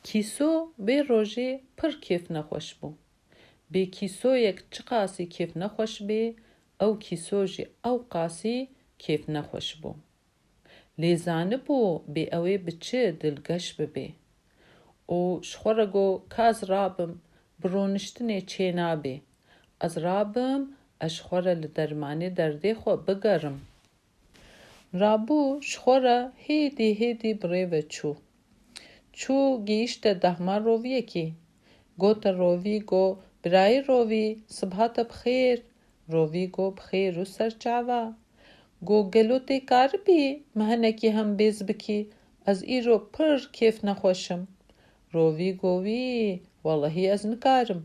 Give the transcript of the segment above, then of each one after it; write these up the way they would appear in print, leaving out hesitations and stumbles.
کیسۆ بێ ڕۆژێ پڕ کێف نەخۆش بوو. بێ کیسۆیەک چ قاسی کێف نەخۆش بێ، ئەو کیسۆژی ئەو قاسی کێف نەخۆش بوو. لێزانە بوو بێ ئەوێ بچێ دڵگەش ببێ. و شخۆرەگۆ کاز رابم بڕۆنشتنێ چێ نابێ. ئەز رابم ئەشخۆرە لە دەرمانێ دەردێ خۆ بگەڕم. رابوو شخۆرە هێدی بڕێوە چوو گەیشتە دەهما ڕۆڤیەکی. گۆتە ڕۆڤی گۆ برایی ڕۆڤی سبحاتە بخێر. ڕۆڤی گۆ بخێر و سەرچاوە. گۆ گەلۆ تێکاربی مەهەنەکی هەم بێز بکی، ئەز ئیرۆ پڕ کێف نەخۆشم. ڕۆڤی گۆوی وەڵەهی ئەز نکارم.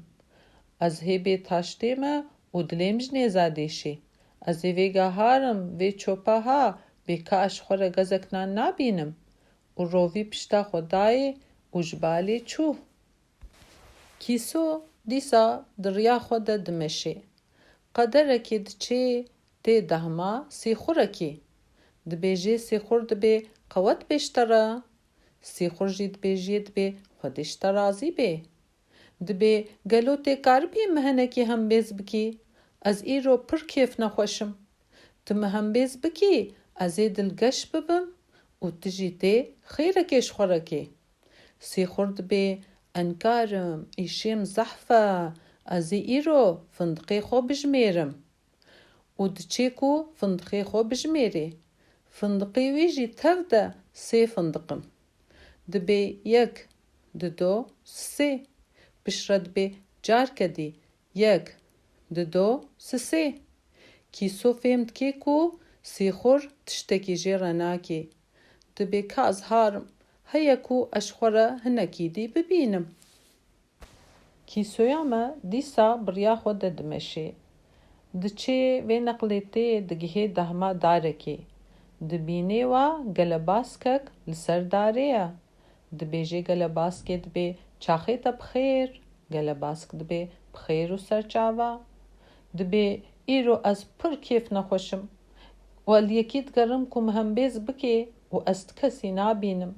ئەز هێبێ تاشتێمە و دلێمش نێزادێشی. ئەز هێڤێگا هارم وێ چۆپاها بێکا ئەشخۆرە گەزەکنان نابینم. و ڕۆڤی پشتا خۆدایێ و ژبالێ چوو. کیسۆ دیسا دڕیا خۆدە دمەشێ. قەدەرەکێ دچێ تێ دەهما سێخوڕەکی. دبێژێ سێخوڕ دبێ قەوەت بێشتەرە. سێخوڕژی دبێژێ دبێ خۆدێشتە رازی بێ. دبێ گەلۆ تێکاربی مەهەنەکی هەم بێز بکی، ئەز ئیرۆ پڕ کێف نەخۆشم. تمە هەم بێز بکی ئەزێ دڵگەش ببم و تژی تێ خێرەکێ شخۆرەکێ. سێخوڕ دبێ ئەنکارم ئیشێم زەحفە، ئەزێ ئیرۆ فندقێ خۆ بژمێرم. و دچێک و فندقێ خۆ بژمێرێ. فندقی وێژی تەودە سێ فندقم. دبێ یەک، ددۆ، سێ. پشرە دبێ جارکەدی یەک، ددۆ، سێ. کیسۆ فێم دکێک و سێخوڕ تشتێکی ژێرە ناکێ. دبێ کاز هارم هەیەک و ئەشخۆرە هەنەکی دی ببینم. کیسۆیامە دیسا بڕیا خۆدە دمەشێ. دچێ وێ نەقلێتێ دگیهێ دەهما دارەکێ. دبینێوە گەلە باسکەک لەسەر دارەیە. دبێژێ گەلە باسکێ دبێ چاخێتە بخێر. گەلە باسک دبێ بخێر و سەرچاوە. دبێ ئیرۆ ئەز پڕ کێف نەخۆشم. وەلیەکی دگەڕم کوم هەم بێز بکێ و ئەست کەسی نابینم.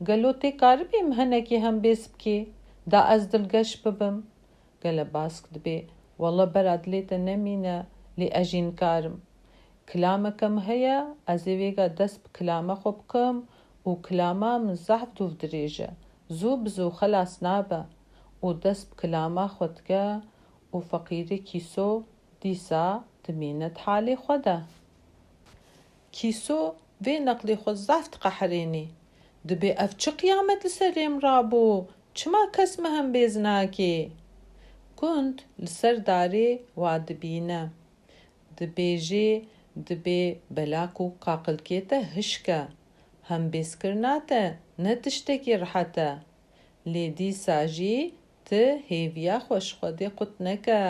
گەلۆ تێکاربی مهەنەکی هەم بێز بکێ دا ئەز دڵگەش ببم. گەلە باسک دبێ وەڵە بەرات لێتە نەمینە لێ ئەژینکارم. کلامەکەم هەیە ئەزێ وێگا دەست بە کلامە خۆ بکەم و کلاما من زەحف دوو درێژە زوو بزوو خەلاس نابە و دەست بە کلاما خۆتگە و فەقیری کیسۆ دیسا دمینەت حالێ خۆدە. کیسۆ وێ نەقلی خۆ زەفت قەحرێنی. دبێ ئەف چ قیامەت لەسەرێم رابوو، چما کەسمە هەم بێز ناکێ. گوند لەسەر دارێ وا دبینە. دبێژێ دبێ بەلاک و قاقلکێتە هشکە. هەم بێزکردناتە نە تشتێکی ڕحەتە. لێ دیساژی ت هێڤیا خۆشخۆدێ قوتنەکە.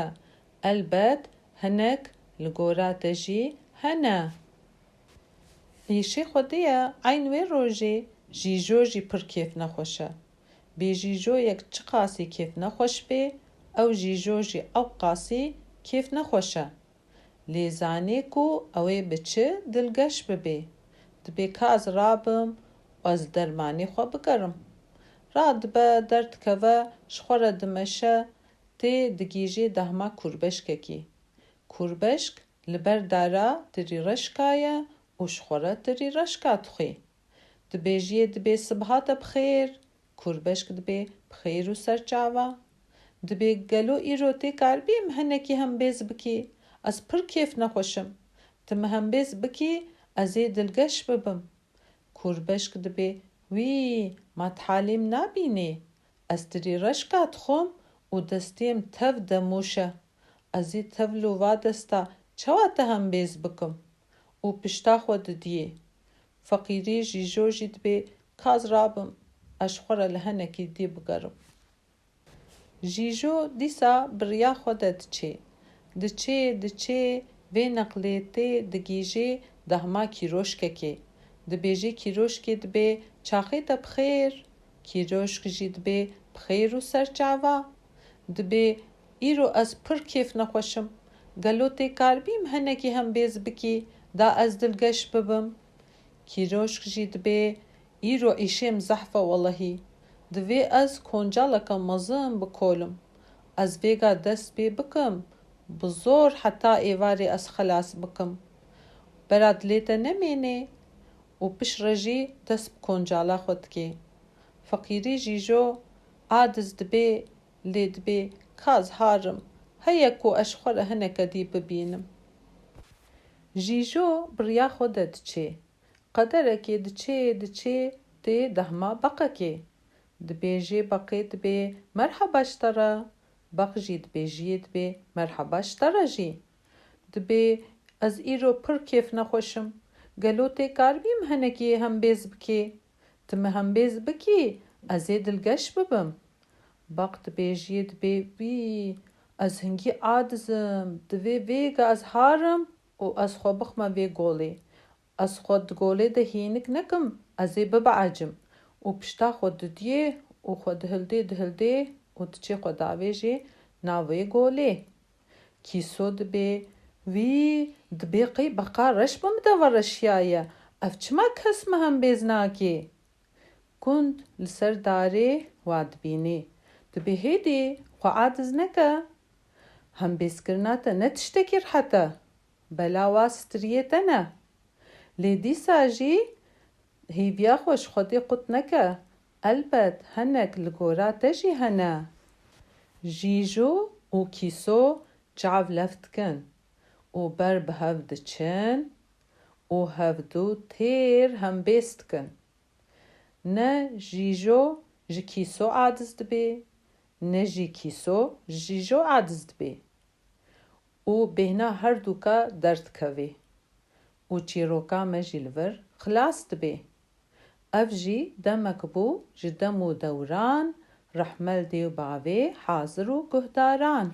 ئەلبەت هەنەک لە گۆراتەژی هەنە. ئیشەی خۆدەیە عین وێ ڕۆژێ ژیژۆژی پڕ کێف نەخۆشە. بێ ژیژۆیەک چ قاسی کێف نەخۆش بێ، ئەو ژیژۆژی ئەو قاسی کێف نەخۆشە. لێزانێک و ئەوێ بچ دڵگەش ببێ. دبێ کاز رابم ئەز دەرمانێ خۆ بگەڕم. ڕادبە دەردکەوە شخۆرە دمەشە تێ دگیژێ دەهما کوربەشکێکی. کوربەشک لەبەر دارا تری ڕەشکایە و شخۆرە تری ڕەشکا توخێ. دبێژیە دبێ سبحاتە بخێر. کوربەشک دبێ بخێر و سەرچاوە. دبێ گەلۆ ئیرۆ تێکاربی مهەنەکی هەم بێز بکی، ئەز پڕ کێف نەخۆشم. تمە هەم بێز بکی ئەزێ دڵگەش ببم. کوربەشک دبێ وی مات حالێم نابینێ. ئەز تری ڕەشکا تخۆم و دەستێم تەف دەموشە. ئەزێ تەڤل و وا دەستا چەواتە هەم بێز بکم و پشتا خۆ ددیێ. فەقیری ژیژۆژی دبێ کاز رابم ئەشخۆرە لە هەنەکی دی بگەڕم. ژیژۆ دیسا بڕیا خۆدە دچێ وێ نەقلێتێ دگیژێ دەهما کیرۆشکەکێ. دبێژێ کیرۆشکێ دبێ چاخێتە بخێر. کیرۆشکژی دبێ بخێر و سەرچاوە. دبێ ئیرۆ ئەز پڕ کێف نەخۆشم. گەلۆ تێکاربیم هەنەکی هەم بێز بکی دا ئەز دڵگەش ببم. کیرۆشکژی دبێ ئیرۆ ئیشێم زەحفە وەڵەهی. دوی از کنجالکا مزم بکولم از ویگا دست بی بکم بزور حتی ایواری از خلاص بکم براد لیتا نمینه و پش رجی دست کنجالا خود که فقیری جیجو عادز دبی لید بی کاز هارم هیا کو اشخور هنکا دی ببینم جیجو بریا خودت چه قدرکی دچه تی دهما بقکی دبیجی بقی دبی مرحبا اشترا بقجی دبیجی دبی مرحبا اشترا جی دبی از ایرو پر کیف نخوشم گلو تی کار بیم هنکی هم بیز بکی تم هم بیز بکی از دلگش ببم بقت بیجی دبی بی از هنگی عادزم دوی ویگا از هارم و از خو بخما وی گولی از خود گولی ده هینک نکم از ببعجم و پشتا خود دیه و خود دهلده و تچه خود آویجی ناوی گولی کیسو دبی وی دبی قی بقا رش بمدور رشیایه اف چما کسم هم بیزناکی کند لسر داری واد بینی دبی هیدی خو عادز نکه هم بیسکرناتا نتشتکر حتی بلا واستریتا نه لیدی ساجی هیویا خوش خودی قط نکه البت هنک لگورا تجی هنه جیجو و کیسو جعب لفت کن و بر به هفد چن و هفدو تیر هم بیست کن نه جیجو جی کیسو عادز دبی نه جی کیسو جیجو عادز دبی و بهنا هر دوکا درد کوی و چیروکا مجیلور خلاص دبی اف جی دمک بو جدم و دوران رحمل دیو باوی حاضر و گهداران